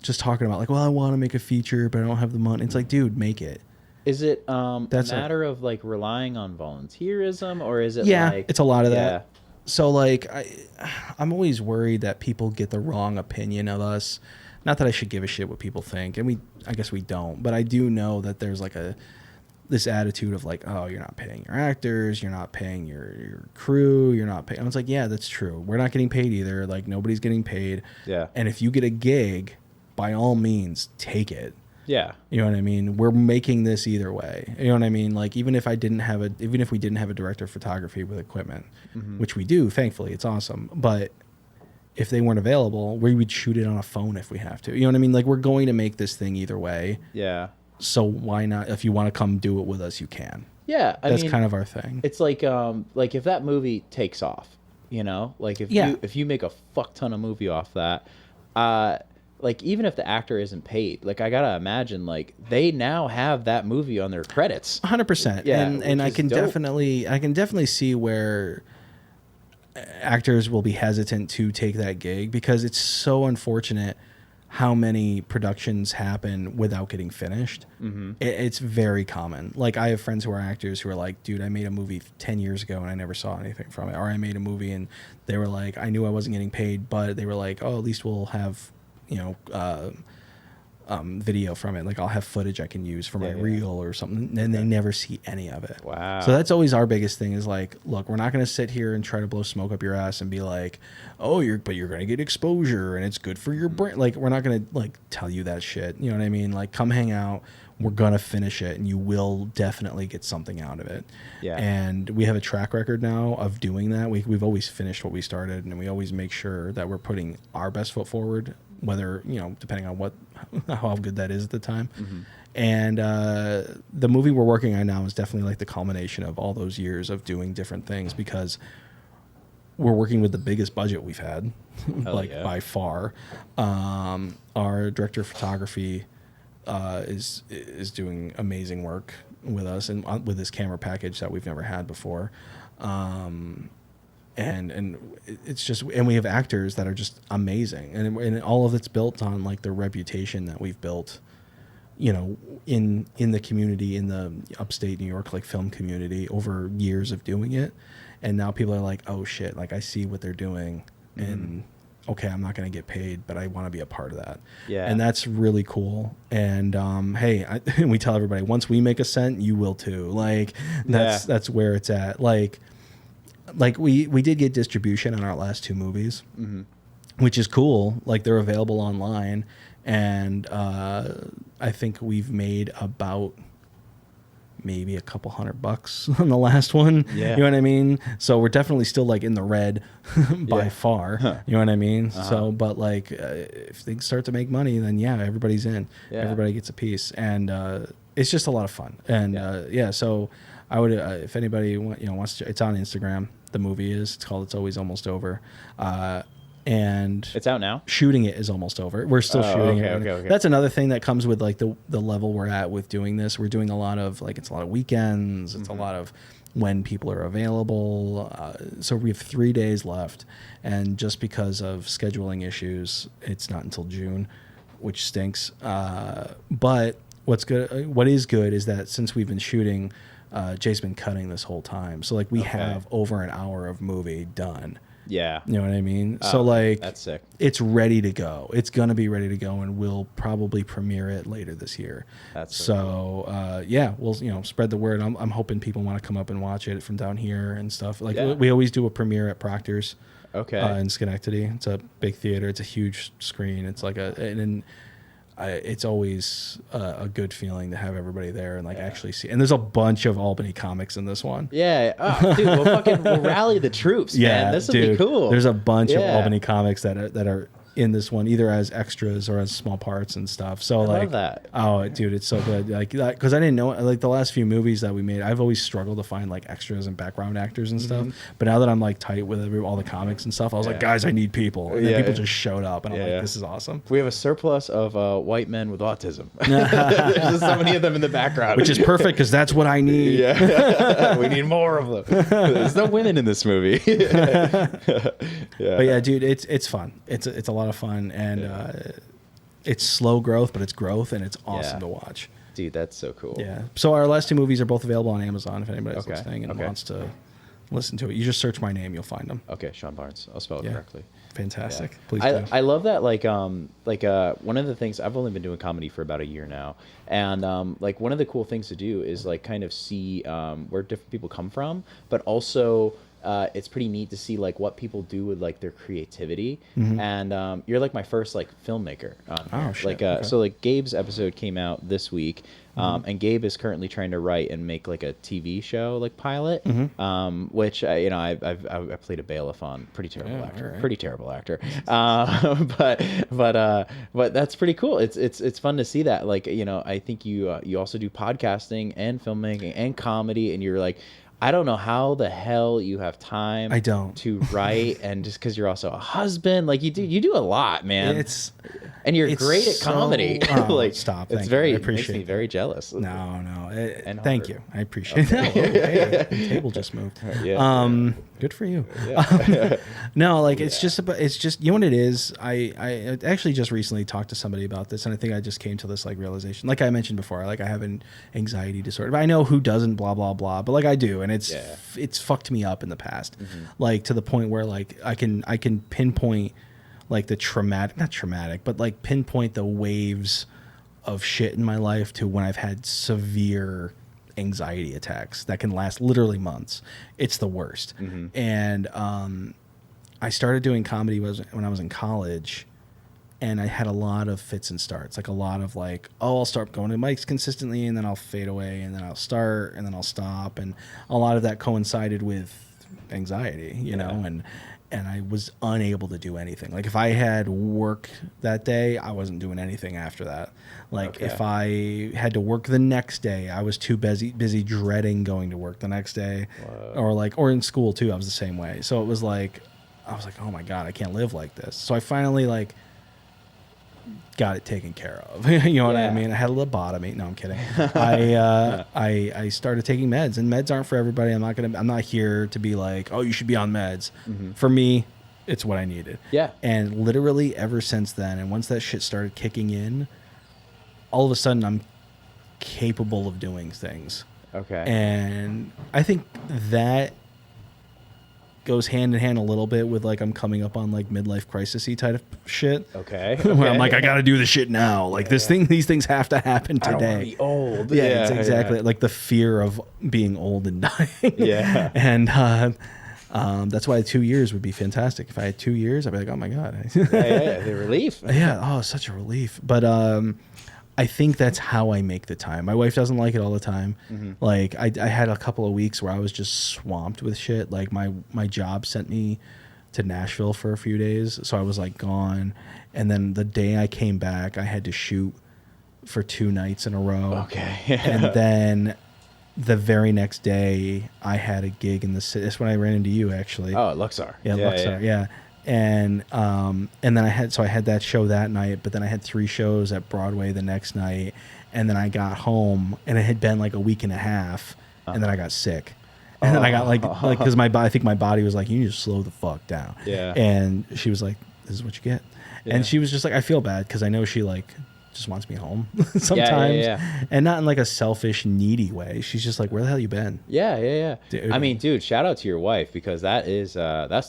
just talking about like, well, I want to make a feature, but I don't have the money. It's like, dude, make it. Is it That's a matter of like relying on volunteerism, or is it Yeah, like it's a lot of yeah. that. So like I'm always worried that people get the wrong opinion of us. Not that I should give a shit what people think, and I guess we don't, but I do know that there's like this attitude of like, oh, you're not paying your actors, you're not paying your crew, you're not paying. I was like, yeah, that's true. We're not getting paid either. Like nobody's getting paid. Yeah. And if you get a gig, by all means, take it. Yeah. You know what I mean? We're making this either way. You know what I mean? Like even if we didn't have a director of photography with equipment, which we do, thankfully, it's awesome. But if they weren't available, we would shoot it on a phone if we have to. You know what I mean? Like we're going to make this thing either way. Yeah. So why not? If you want to come do it with us, you can. Yeah. That's kind of our thing. It's like if that movie takes off, like if Yeah. you make a fuck ton of movie off that, like even if the actor isn't paid, like I gotta imagine like they now have that movie on their credits. 100%. Yeah, and I which is can dope. definitely see where actors will be hesitant to take that gig, because it's so unfortunate how many productions happen without getting finished. It's very common. Like I have friends who are actors who are like, dude, I made a movie 10 years ago and I never saw anything from it. Or I made a movie and they were like, I knew I wasn't getting paid, but they were like, oh, at least we'll have, video from it. Like I'll have footage I can use for my reel or something. And they never see any of it. Wow. So that's always our biggest thing is like, look, we're not going to sit here and try to blow smoke up your ass and be like, oh, you're going to get exposure and it's good for your brain. Like we're not going to like tell you that shit. You know what I mean? Like come hang out. We're going to finish it and you will definitely get something out of it. Yeah. And we have a track record now of doing that. We've always finished what we started, and we always make sure that we're putting our best foot forward, whether, depending on how good that is at the time. And the movie we're working on now is definitely like the culmination of all those years of doing different things, because we're working with the biggest budget we've had, by far. Our director of photography is doing amazing work with us and with this camera package that we've never had before. And it's just, and we have actors that are just amazing, and all of it's built on like the reputation that we've built, in the community, in the upstate New York like film community, over years of doing it. And now people are like, oh shit, like I see what they're doing, and okay, I'm not going to get paid, but I want to be a part of that. Yeah. And that's really cool. And hey, we tell everybody, once we make a cent, you will too. Like that's where it's at. Like we did get distribution on our last two movies, which is cool. Like they're available online, and I think we've made about maybe a couple $100 on the last one. Yeah. You know what I mean? So we're definitely still like in the red by far. You know what I mean? So, but like if things start to make money, then everybody's in. Yeah. Everybody gets a piece, and it's just a lot of fun. And so I would, if anybody wants to, it's on Instagram. The movie is. It's called It's Always Almost Over. And It's out now. shooting it is almost over. We're still shooting it. Okay. That's another thing that comes with like the level we're at with doing this. We're doing a lot of it's a lot of weekends. It's a lot of when people are available. So we have 3 days left, and just because of scheduling issues, it's not until June, which stinks. But what is good is that since we've been shooting, Jay's been cutting this whole time. So like we have over an hour of movie done. Yeah. You know what I mean? So like that's sick. It's ready to go. It's going to be ready to go, and we'll probably premiere it later this year. That's so we'll spread the word. I'm hoping people want to come up and watch it from down here and stuff. Like we always do a premiere at Proctor's. In Schenectady. It's a big theater. It's a huge screen. It's like it's always a good feeling to have everybody there and like actually see. And there's a bunch of Albany comics in this one. Yeah. Oh, dude, we'll rally the troops, man. This will be cool. There's a bunch of Albany comics that are in this one, either as extras or as small parts and stuff. So I love that. Oh, dude, it's so good. Like that, because I didn't know, like the last few movies that we made, I've always struggled to find like extras and background actors and stuff. But now that I'm like tight with all the comics and stuff, I was like, guys, I need people. And then people just showed up, and I'm like, this is awesome. We have a surplus of white men with autism. There's so many of them in the background, which is perfect because that's what I need. We need more of them. There's no women in this movie. But yeah, dude, it's fun. It's a lot of fun, and it's slow growth, but it's growth, and it's awesome to watch. Dude, that's so cool. Yeah. So our last two movies are both available on Amazon if anybody's listening and wants to listen to it. You just search my name, you'll find them. Okay, Shawn Barnes. I'll spell it correctly. Fantastic. Yeah. Please do. I love that. One of the things, I've only been doing comedy for about a year now, and one of the cool things to do is like kind of see where different people come from, but also it's pretty neat to see like what people do with like their creativity. And you're like my first like filmmaker. Oh shit. So like Gabe's episode came out this week. And Gabe is currently trying to write and make like a TV show like pilot, which I played a bailiff on. Pretty terrible actor. Right. Pretty terrible actor. But that's pretty cool. It's fun to see that. Like I think you also do podcasting and filmmaking and comedy, and you're like, I don't know how the hell you have time. I don't. To write, and just because you're also a husband, like you do a lot, man. And you're great at comedy. Oh, like, stop. It's Thank very you. I makes appreciate me it. very jealous. No. And Thank hard. you. I appreciate it. Oh, hey, the table just moved. Yeah. Good for you. No, like it's just you know what it is. I actually just recently talked to somebody about this, and I think I just came to this like realization. Like I mentioned before, like I have an anxiety disorder. But I know who doesn't, blah blah blah. But like I do, and it's fucked me up in the past, like to the point where like I can pinpoint like the not traumatic, but like pinpoint the waves of shit in my life to when I've had severe anxiety attacks that can last literally months. It's the worst. And I started doing comedy when I was in college, and I had a lot of fits and starts, like a lot of like, oh, I'll start going to mics consistently, and then I'll fade away, and then I'll start, and then I'll stop, and a lot of that coincided with anxiety, you know, and I was unable to do anything. Like if I had work that day, I wasn't doing anything after that. Like if I had to work the next day, I was too busy dreading going to work the next day. or in school too. I was the same way. So it was like, I was like, oh my God, I can't live like this. So I finally like got it taken care of. You know what I mean? I had a lobotomy. No, I'm kidding. I started taking meds, and meds aren't for everybody. I'm not here to be like, oh, you should be on meds. For me, it's what I needed. Yeah. And literally ever since then, and once that shit started kicking in, all of a sudden I'm capable of doing things. Okay. And I think that goes hand in hand a little bit with like I'm coming up on like midlife crisis-y type of shit. Okay. Where I'm like, I got to do the shit now. Like these things have to happen today. I don't want to be old. Yeah, it's exactly like the fear of being old and dying. Yeah. And that's why 2 years would be fantastic. If I had 2 years, I'd be like, oh my God. The relief. Yeah. Oh, such a relief. But I think that's how I make the time. My wife doesn't like it all the time. Like I had a couple of weeks where I was just swamped with shit. Like my job sent me to Nashville for a few days, so I was like gone. And then the day I came back, I had to shoot for 2 nights in a row. Okay. And then the very next day, I had a gig in the city. That's when I ran into you, actually. Oh, at Luxor. Yeah, Luxor. Yeah. And then I had that show that night, but then I had 3 shows at Broadway the next night, and then I got home, and it had been like a week and a half, and then I got sick, and then I got like because I think my body was like, you need to slow the fuck down. Yeah. And she was like, this is what you get, and she was just like, I feel bad because I know she like just wants me home sometimes, and not in like a selfish, needy way. She's just like, where the hell you been? Dude. I mean, dude, shout out to your wife, because that's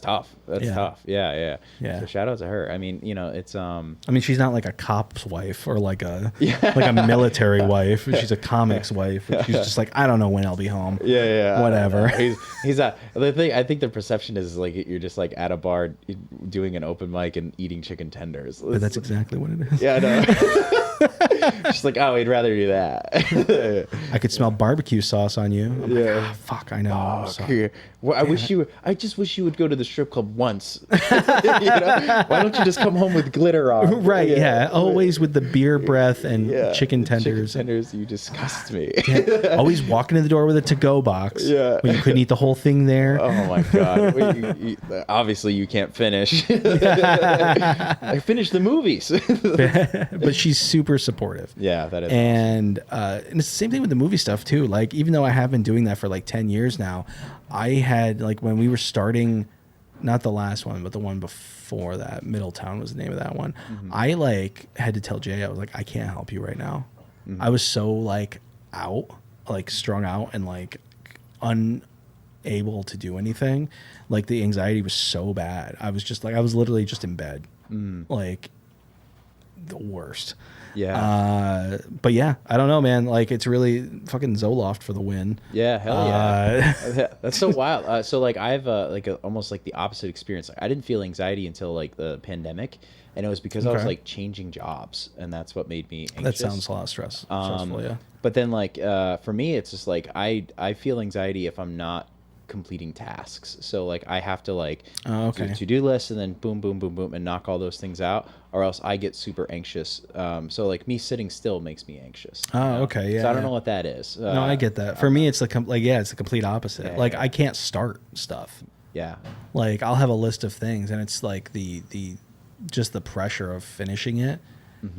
tough. That's tough. Yeah. So shout out to her. I mean, you know, it's I mean, she's not like a cop's wife or like a military wife. She's a comic's wife. She's just like, I don't know when I'll be home. Whatever. He's the thing. I think the perception is like you're just like at a bar doing an open mic and eating chicken tenders. But that's exactly what it is. Yeah, I know. She's like, oh, we'd rather do that. I could smell barbecue sauce on you. I'm like, fuck, I know. Well, I just wish you would go to the strip club once. You know? Why don't you just come home with glitter on? Right, yeah. Always with the beer breath and chicken tenders. Chicken tenders, you disgust me. Always walking in the door with a to-go box. Yeah. When you couldn't eat the whole thing there. Oh my God. Well, obviously you can't finish. I finished the movies. But she's super supportive. Yeah, that is. And it's the same thing with the movie stuff too. Like, even though I have been doing that for like 10 years now, I had like when we were starting, not the last one, but the one before that, Middletown was the name of that one. I like had to tell Jay, I was like, I can't help you right now. I was so like out, like strung out and like unable to do anything. Like the anxiety was so bad. I was just like, I was literally just in bed. Like the worst. Yeah. But yeah, I don't know, man. Like, it's really fucking Zoloft for the win. Yeah, hell yeah. That's so wild. So like I have almost like the opposite experience. Like, I didn't feel anxiety until like the pandemic, and it was because I was like changing jobs, and that's what made me anxious. That sounds a lot of stressful, yeah. But then like for me, it's just like I feel anxiety if I'm not completing tasks. So like I have to like okay. do to-do lists and then boom, boom, boom, boom, and knock all those things out, or else I get super anxious. So like me sitting still makes me anxious. Oh, okay, yeah. So I don't yeah. know what that is. No, I get that. For me, it's it's the complete opposite. Yeah, like yeah. I can't start stuff. Yeah. Like I'll have a list of things, and it's like the just the pressure of finishing it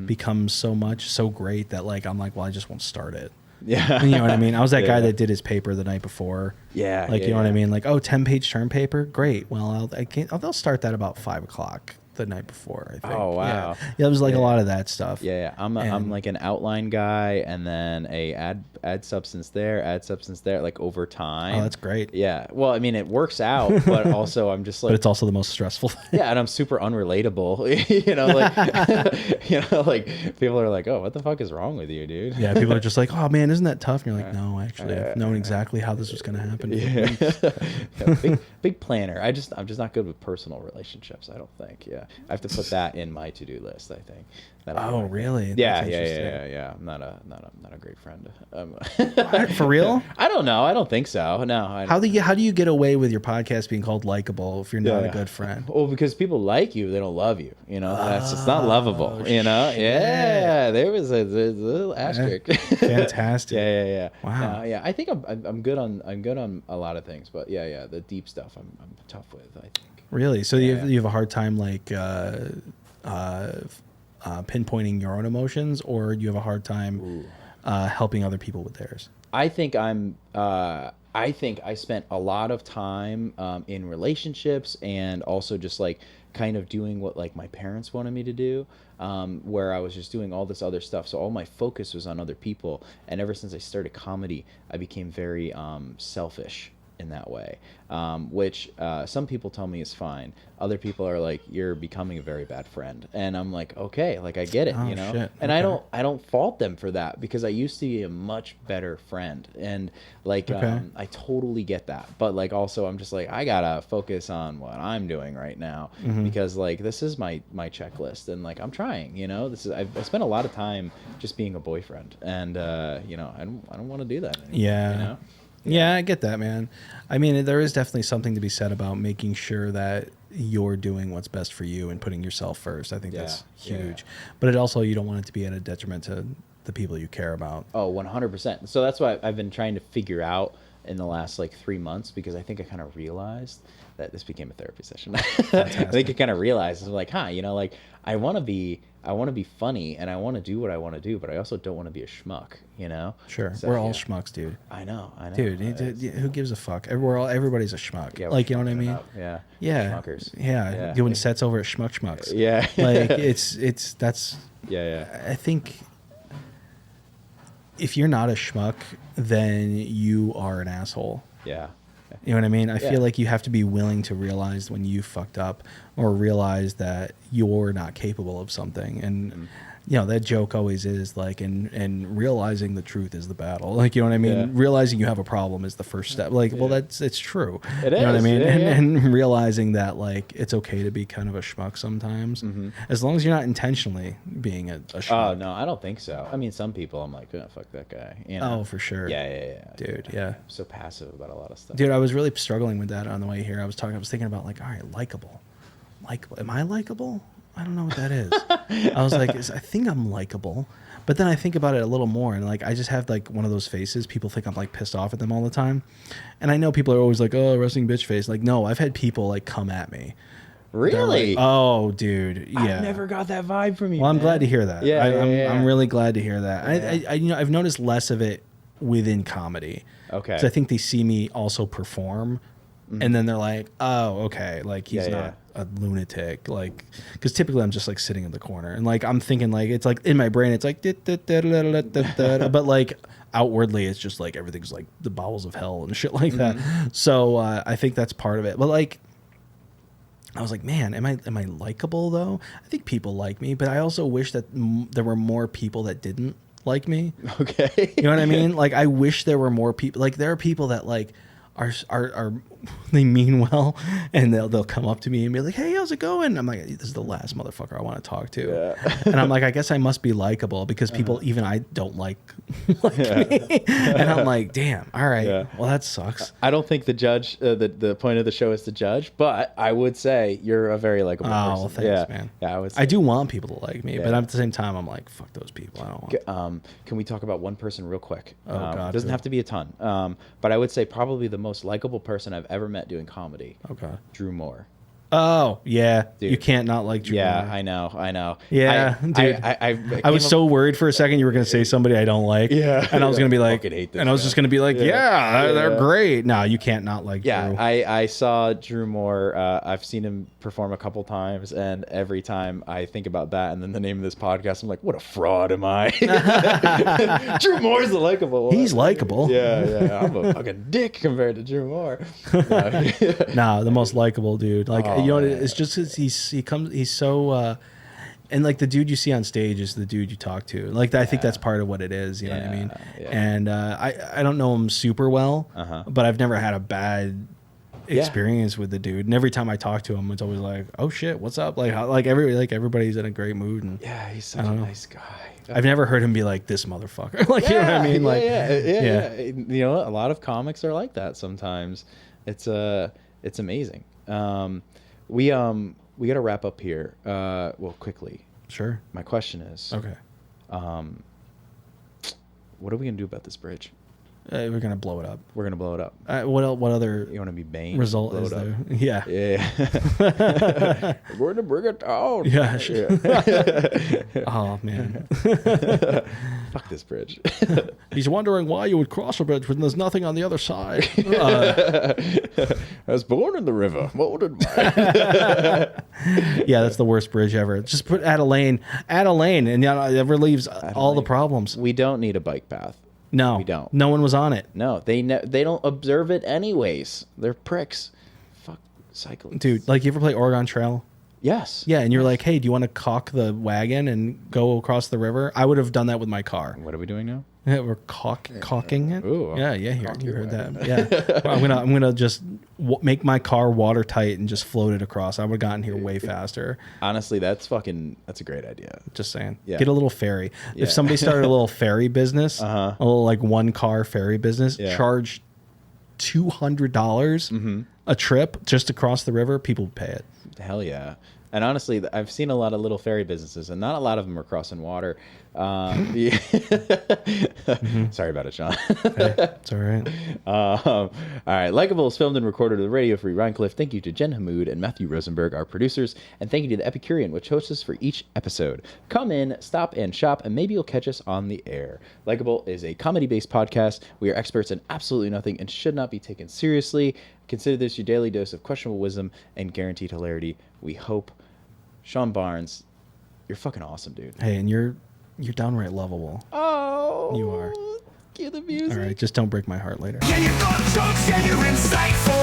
becomes so great that like I'm like, well, I just won't start it. Yeah. You know what I mean? I was that guy Yeah. that did his paper the night before. Yeah. Like, yeah, you know what I yeah. mean? Like, oh, 10-page term paper? Great. Well, I'll start that about 5 o'clock the night before, I think. Oh, wow. Yeah, it was like Yeah. a lot of that stuff. Yeah, I'm And- like an outline guy, and then a add substance there, like over time. Oh, that's great. Yeah, well, I mean, it works out, but also I'm just like, But it's also the most stressful thing. yeah, and I'm super unrelatable. You know, like, you know, like people are like, oh, what the fuck is wrong with you, dude? Yeah, people are just like, oh, man, isn't that tough? And you're like, no, actually, I've known exactly how this was going to happen. Yeah. Yeah, big planner. I'm just not good with personal relationships, I don't think. Yeah, I have to put that in my to-do list, I think. Oh, really? Yeah, That's interesting. yeah. I'm not a great friend. What? For real? I don't know. I don't think so. No. How do you get away with your podcast being called Likable if you're not a Yeah. good friend? Well, because people like you, they don't love you. You know, it's not lovable. You know, shit. yeah. There was a little asterisk. Fantastic. Yeah. Wow. No, yeah. I think I'm good on a lot of things, but yeah. The deep stuff I'm tough with, I think. Really? So Yeah. you have a hard time like pinpointing your own emotions, or you have a hard time helping other people with theirs? I think I think I spent a lot of time in relationships, and also just like kind of doing what like my parents wanted me to do, where I was just doing all this other stuff. So all my focus was on other people. And ever since I started comedy, I became very selfish in that way, which some people tell me is fine. Other people are like, you're becoming a very bad friend, and I'm like, okay, like I get it, Oh, you know. shit. And Okay. I don't fault them for that, because I used to be a much better friend, and like Okay. I totally get that. But like also I'm just like, I gotta focus on what I'm doing right now, Mm-hmm. because like this is my checklist, and like I'm trying, you know. This is I spent a lot of time just being a boyfriend, and you know, I don't want to do that anymore, Yeah. you know. Yeah, I get that, man. I mean, there is definitely something to be said about making sure that you're doing what's best for you and putting yourself first. I think that's Yeah, yeah. huge. But it also, you don't want it to be at a detriment to the people you care about. Oh, 100%. So that's why I've been trying to figure out in the last like 3 months, because I think I kind of realized that this became a therapy session. I think I kind of realized, it's like, you know, like I want to be funny, and I want to do what I want to do, but I also don't want to be a schmuck, you know? Sure. So, We're all yeah. schmucks, dude. I know. Dude, who gives a fuck? Everybody's a schmuck. Yeah, we're like, you know what I schmucking it mean? up. Yeah. Yeah. Schmuckers. Yeah. Doing sets over at Schmucks. Yeah. Like, that's, Yeah. I think if you're not a schmuck, then you are an asshole. Yeah. You know what I mean? I Yeah. feel like you have to be willing to realize when you fucked up, or realize that you're not capable of something. And, you know, that joke always is like, and realizing the truth is the battle. Like, you know what I mean? Yeah. Realizing you have a problem is the first step. Like, well, it's true. It You know what I is. mean? Yeah, yeah. And realizing that, like, it's okay to be kind of a schmuck sometimes, as long as you're not intentionally being a schmuck. Oh, no, I don't think so. I mean, some people I'm like, oh, fuck that guy. You know? Oh, for sure. Yeah. Dude, yeah. I'm so passive about a lot of stuff. Dude, I was really struggling with that on the way here. I was thinking about like, all right, likable. Am I likable? I don't know what that is. I was like, I think I'm likable. But then I think about it a little more, and like I just have like one of those faces. People think I'm like pissed off at them all the time. And I know people are always like, oh, resting bitch face. Like, no, I've had people like come at me. They're Really? like, oh, dude. Yeah. I never got that vibe from you. Well, I'm man. glad to hear that. Yeah, I'm really glad to hear that. Yeah. I you know, I've noticed less of it within comedy. Okay. 'Cause I think they see me also perform, and then they're like, oh, okay, like he's Yeah, not a lunatic. Like, because typically I'm just like sitting in the corner, and like I'm thinking like it's like in my brain it's like but like outwardly it's just like everything's like the bowels of hell and shit like that. So I think that's part of it. But like, I was like, man, am I likable though? I think people like me, but I also wish that there were more people that didn't like me. Okay. You know what I mean? Like, I wish there were more people. Like, there are people that like are mean well, and they'll come up to me and be like, "Hey, how's it going?" I'm like, "This is the last motherfucker I want to talk to." Yeah. And I'm like, "I guess I must be likable because people, even I, don't like me." And I'm like, "Damn, all right, Yeah. well that sucks." I don't think the judge, the point of the show is to judge, but I would say you're a very likable person. Well, thanks, man. Yeah, I would say. I do want people to like me, but Yeah. at the same time, I'm like, "Fuck those people. I don't want." Can we talk about one person real quick? Oh, God, it doesn't who? have to be a ton. But I would say probably the most likable person I've ever met doing comedy. Okay. Drew Moore. Oh yeah, Dude. you can't not like Drew. Yeah, Moore. I know. Yeah, dude. I was so worried for a second you were going to say somebody I don't like. Yeah. And I was going to be like, Fucking hate this and I was guy. just going to be like, yeah, they're great. No, you can't not like Yeah, Drew. I saw Drew Moore. I've seen him perform a couple times, and every time I think about that and then the name of this podcast, I'm like, what a fraud am I? Drew Moore's the likable one. He's likable. Yeah. I'm a fucking dick compared to Drew Moore. Nah, the most likable dude. Like, Oh, you know, man. it's just he's so. And like the dude you see on stage is the dude you talk to. Like I think that's part of what it is. You know what I mean? Yeah. And I don't know him super well, but I've never had a bad experience with the dude. And every time I talk to him, it's always like, "Oh shit, what's up?" Everybody's in a great mood. And Yeah, he's such a nice guy. I've never heard him be like, "This motherfucker." Like, you know what I mean? Like, yeah. You know, a lot of comics are like that sometimes. It's amazing. We got to wrap up here. Well, quickly. Sure. My question is, Okay. what are we gonna do about this bridge? We're gonna blow it up. We're gonna blow it up. What other You want to be Bane? result Blow is it up. there? Yeah. Yeah. We're gonna bring it down. Yeah. Sure. Oh man. Fuck this bridge. He's wondering why you would cross a bridge when there's nothing on the other side. I was born in the river, molded by. Yeah, that's the worst bridge ever. Just add a lane, and it relieves all the problems. We don't need a bike path. No, we don't. No one was on it, No, they don't observe it anyways. They're pricks. Fuck cyclists. dude. Like, you ever play Oregon Trail? Yes. Yeah, and you're like, hey, do you want to caulk the wagon and go across the river? I would have done that with my car. What are we doing now? Yeah, we're caulking it. Ooh, yeah, you heard that. Yeah, well, I'm gonna just make my car watertight and just float it across. I would have gotten here way faster. Honestly, that's a great idea. Just saying. Yeah. Get a little ferry. Yeah. If somebody started a little ferry business, a little like one car ferry business, charge $200 a trip just across the river, people would pay it. Hell yeah. And honestly, I've seen a lot of little ferry businesses, and not a lot of them are crossing water. Yeah. Sorry about it, Shawn. Hey, it's all right. All right. Likable is filmed and recorded at Radio Free Rhinecliff. Thank you to Jen Hammod and Matthew Rosenberg, our producers. And thank you to the Epicurean, which hosts us for each episode. Come in, stop and shop, and maybe you'll catch us on the air. Likable is a comedy-based podcast. We are experts in absolutely nothing and should not be taken seriously. Consider this your daily dose of questionable wisdom and guaranteed hilarity. We hope. Shawn Barnes, you're fucking awesome, dude. Hey, and you're downright lovable. Oh. You are. Cue the music. All right, just don't break my heart later. Yeah, you got jokes and you're insightful.